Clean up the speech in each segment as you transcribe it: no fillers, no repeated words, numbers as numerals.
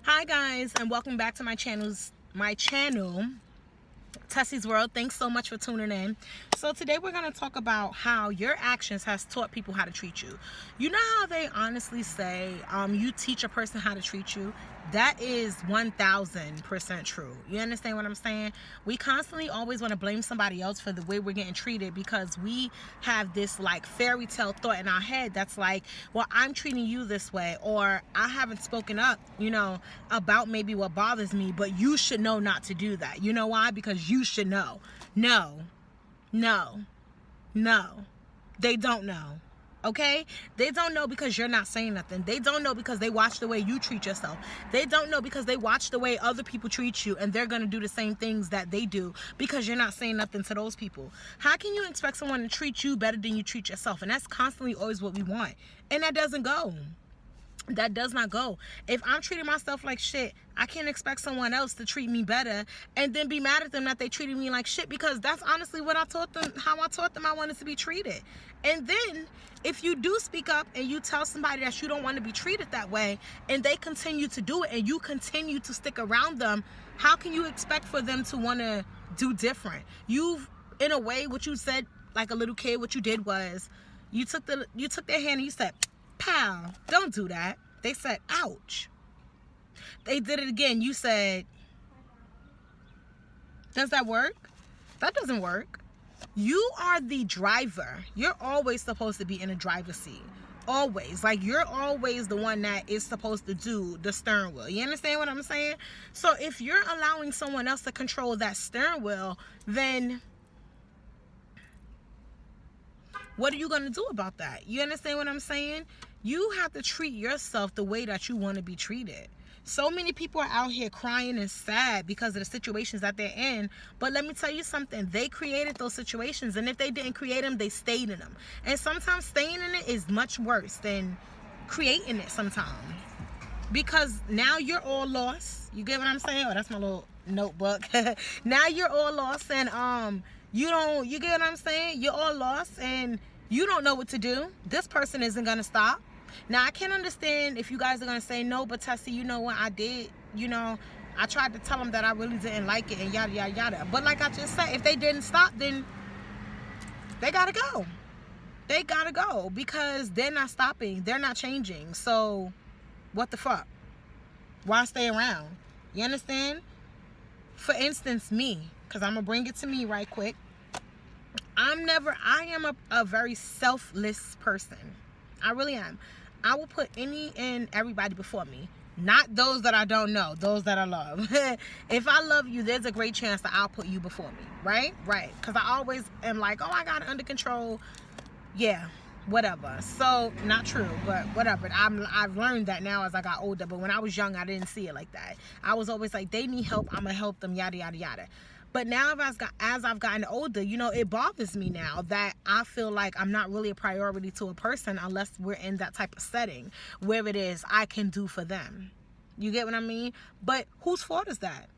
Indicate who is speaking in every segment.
Speaker 1: Hi guys, and welcome back to my channel, Tessie's World. Thanks so much for tuning in. So today we're going to talk about how your actions has taught people how to treat you. You know how they honestly say, you teach a person how to treat you? That is 1000% true. You understand what I'm saying? We constantly always want to blame somebody else for the way we're getting treated because we have this like fairy tale thought in our head that's like, well, I'm treating you this way, or I haven't spoken up, about maybe what bothers me, but you should know not to do that. You know why? Because you should know. No. They don't know. Okay? They don't know because you're not saying nothing. They don't know because they watch the way you treat yourself. They don't know because they watch the way other people treat you, and they're going to do the same things that they do because you're not saying nothing to those people. How can you expect someone to treat you better than you treat yourself? And that's constantly always what we want. And that doesn't go. That does not go. If I'm treating myself like shit, I can't expect someone else to treat me better and then be mad at them that they treated me like shit, because that's honestly what I taught them, how I taught them I wanted to be treated. And then if you do speak up and you tell somebody that you don't want to be treated that way and they continue to do it and you continue to stick around them, how can you expect for them to want to do different? In a way, what you said like a little kid, what you did was you took their hand and you said, "Pow, don't do that." They said, "Ouch." They did it again. You said, "Does that work?" That doesn't work. You are the driver. You're always supposed to be in a driver's seat. Always. Like, you're always the one that is supposed to do the steering wheel. You understand what I'm saying? So if you're allowing someone else to control that steering wheel, then what are you going to do about that? You understand what I'm saying? You have to treat yourself the way that you want to be treated. So many people are out here crying and sad because of the situations that they're in. But let me tell you something. They created those situations. And if they didn't create them, they stayed in them. And sometimes staying in it is much worse than creating it sometimes. Because now you're all lost. You get what I'm saying? Oh, that's my little notebook. Now you're all lost, and you get what I'm saying? You're all lost and you don't know what to do. This person isn't going to stop. Now, I can understand if you guys are going to say, "No, but Tessie, you know what I did? I tried to tell them that I really didn't like it and yada, yada, yada." But like I just said, if they didn't stop, then they got to go. They got to go because they're not stopping. They're not changing. So what the fuck? Why stay around? You understand? For instance, me, because I'm going to bring it to me right quick. I am a very selfless person. I really am. I will put any and everybody before me. Not those that I don't know, those that I love. If I love you, there's a great chance that I'll put you before me, right? Right. Because I always am like, oh, I got it under control. Yeah, whatever. So, not true, but whatever. I've learned that now as I got older. But when I was young, I didn't see it like that. I was always like, they need help, I'm going to help them, yada, yada, yada. But now as I've gotten older, it bothers me now that I feel like I'm not really a priority to a person unless we're in that type of setting where it is I can do for them. You get what I mean? But whose fault is that?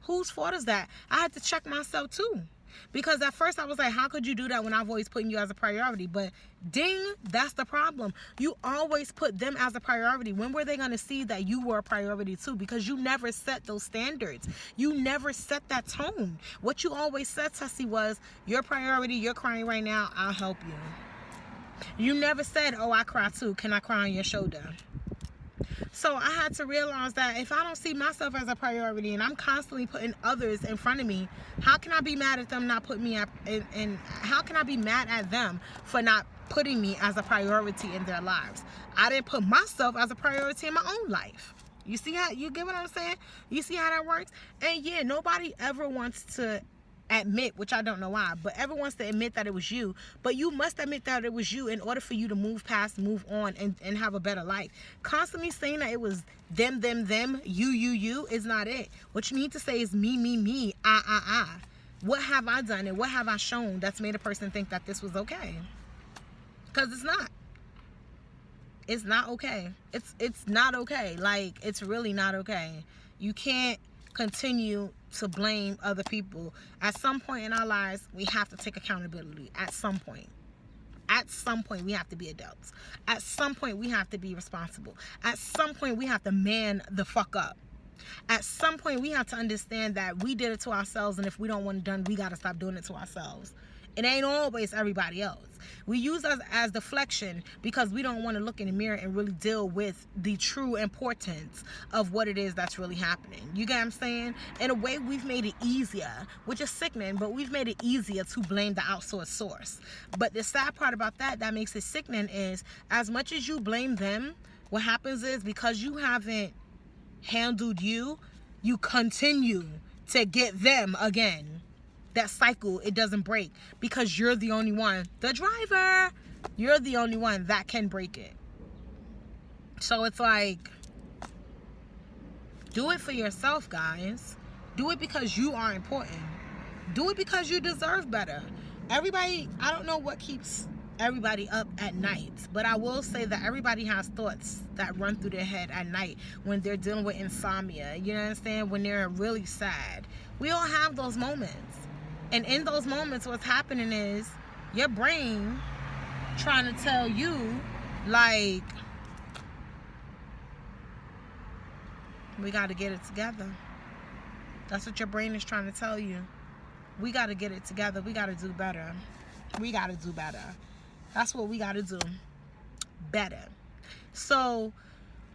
Speaker 1: Whose fault is that? I had to check myself too. Because at first I was like, how could you do that when I've always put you as a priority? But ding, that's the problem. You always put them as a priority. When were they going to see that you were a priority too? Because you never set those standards. You never set that tone. What you always said, Tessie, was your priority. You're crying right now. I'll help you. You never said, oh, I cry too. Can I cry on your shoulder? So I had to realize that if I don't see myself as a priority and I'm constantly putting others in front of me, how can I be mad at them not putting me up? And how can I be mad at them for not putting me as a priority in their lives? I didn't put myself as a priority in my own life. You see how, you get what I'm saying? You see how that works? And yeah, nobody ever wants to admit, which I don't know why, but everyone wants to admit that it was you. But you must admit that it was you in order for you to move past, move on, and have a better life. Constantly saying that it was them, you is not it. What you need to say is me, I. What have I done and what have I shown that's made a person think that this was okay? Because it's not. It's not okay. It's not okay. Like, it's really not okay. You can't continue to blame other people. At some point in our lives, we have to take accountability. At some point, we have to be adults. At some point, we have to be responsible. At some point, we have to man the fuck up. At some point, we have to understand that we did it to ourselves, and if we don't want it done, we got to stop doing it to ourselves. It ain't always everybody else. We use us as deflection because we don't want to look in the mirror and really deal with the true importance of what it is that's really happening. You get what I'm saying? In a way, we've made it easier, which is sickening, but we've made it easier to blame the outsourced source. But the sad part about that makes it sickening, is as much as you blame them, what happens is, because you haven't handled you continue to get them again. That cycle, it doesn't break, because you're the only one, the driver, you're the only one that can break it. So it's like, do it for yourself, guys. Do it because you are important. Do it because you deserve better. Everybody, I don't know what keeps everybody up at night, but I will say that everybody has thoughts that run through their head at night when they're dealing with insomnia. You know what I'm saying? When they're really sad. We all have those moments. And in those moments, what's happening is your brain trying to tell you, like, we got to get it together. That's what your brain is trying to tell you. We got to get it together. We got to do better. We got to do better. That's what we got to do. Better. So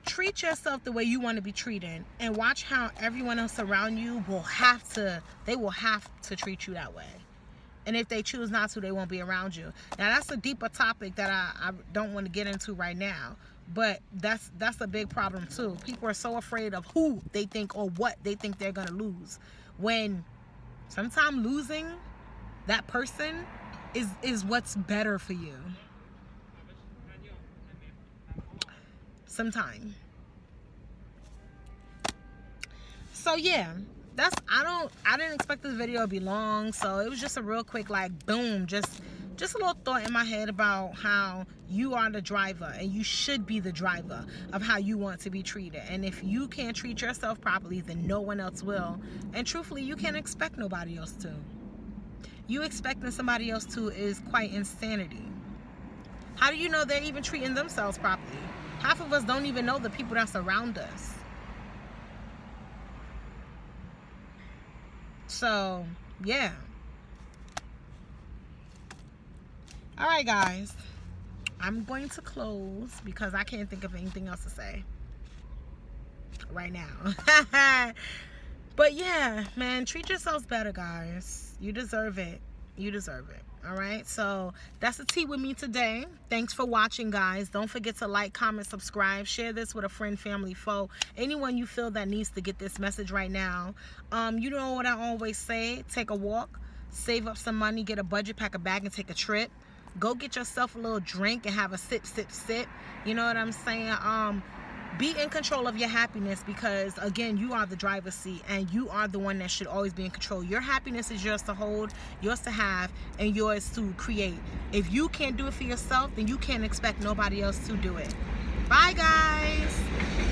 Speaker 1: treat yourself the way you want to be treated, and watch how everyone else around you will have to treat you that way. And if they choose not to, they won't be around you. Now, that's a deeper topic that I don't want to get into right now, but that's a big problem too. People are so afraid of who they think or what they think they're going to lose, when sometimes losing that person is what's better for you. Sometime. So yeah, I didn't expect this video to be long, so it was just a real quick, like, boom, just a little thought in my head about how you are the driver, and you should be the driver of how you want to be treated. And if you can't treat yourself properly, then no one else will. And truthfully, you can't expect nobody else to. You expecting somebody else to is quite insanity. How do you know they're even treating themselves properly? Half of us don't even know the people that surround us. So, yeah. All right, guys. I'm going to close because I can't think of anything else to say right now. But yeah, man, treat yourselves better, guys. You deserve it. You deserve it. All right, so that's the tea with me today. Thanks for watching, guys. Don't forget to like, comment, subscribe, share this with a friend, family, foe, anyone you feel that needs to get this message right now. You know what I always say: take a walk, save up some money, get a budget, pack a bag, and take a trip. Go get yourself a little drink and have a sip. You know what I'm saying? Be in control of your happiness, because again, you are the driver's seat, and you are the one that should always be in control. Your happiness is yours to hold, yours to have, and yours to create. If you can't do it for yourself, then you can't expect nobody else to do it. Bye, guys.